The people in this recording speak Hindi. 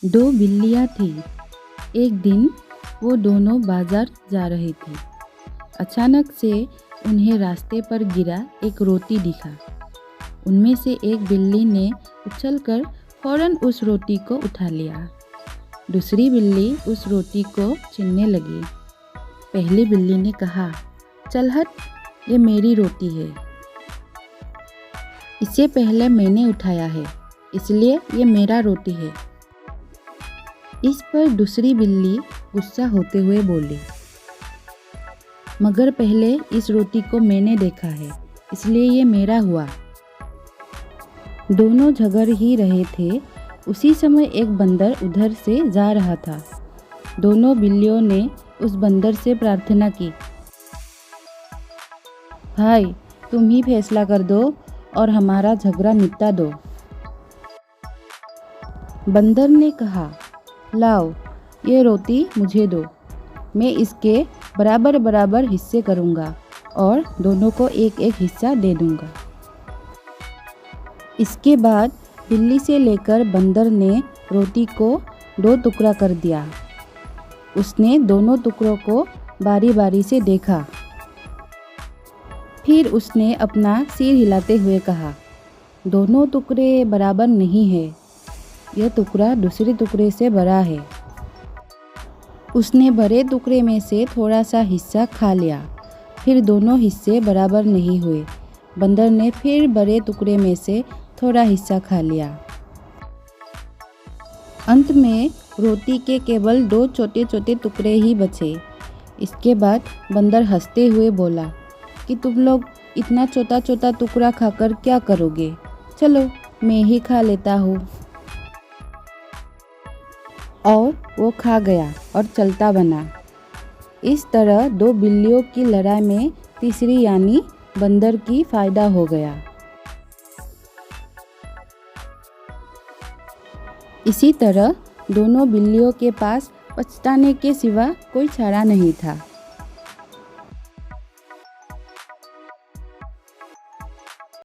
दो बिल्लियाँ थीं। एक दिन वो दोनों बाजार जा रही थी। अचानक से उन्हें रास्ते पर गिरा एक रोटी दिखा। उनमें से एक बिल्ली ने उछलकर फौरन उस रोटी को उठा लिया। दूसरी बिल्ली उस रोटी को छीनने लगी। पहली बिल्ली ने कहा, चल हट, ये मेरी रोटी है। इसे पहले मैंने उठाया है, इसलिए ये मेरा रोटी है। इस पर दूसरी बिल्ली गुस्सा होते हुए बोली, मगर पहले इस रोटी को मैंने देखा है, इसलिए ये मेरा हुआ। दोनों झगड़ ही रहे थे। उसी समय एक बंदर उधर से जा रहा था। दोनों बिल्लियों ने उस बंदर से प्रार्थना की, भाई तुम ही फैसला कर दो और हमारा झगड़ा निपटा दो। बंदर ने कहा, लाओ ये रोटी मुझे दो, मैं इसके बराबर बराबर हिस्से करूँगा और दोनों को एक एक हिस्सा दे दूँगा। इसके बाद बिल्ली से लेकर बंदर ने रोटी को 2 टुकड़ा कर दिया। उसने दोनों टुकड़ों को बारी बारी से देखा। फिर उसने अपना सिर हिलाते हुए कहा, दोनों टुकड़े बराबर नहीं है, यह टुकड़ा दूसरे टुकड़े से बड़ा है। उसने बड़े टुकड़े में से थोड़ा सा हिस्सा खा लिया। फिर दोनों हिस्से बराबर नहीं हुए। बंदर ने फिर बड़े टुकड़े में से थोड़ा हिस्सा खा लिया। अंत में रोटी के केवल 2 छोटे छोटे टुकड़े ही बचे। इसके बाद बंदर हंसते हुए बोला कि तुम लोग इतना छोटा छोटा टुकड़ा खाकर क्या करोगे? चलो मैं ही खा लेता हूँ। और वो खा गया और चलता बना। इस तरह 2 बिल्लियों की लड़ाई में तीसरी यानी बंदर की फायदा हो गया। इसी तरह दोनों बिल्लियों के पास पछताने के सिवा कोई चारा नहीं था।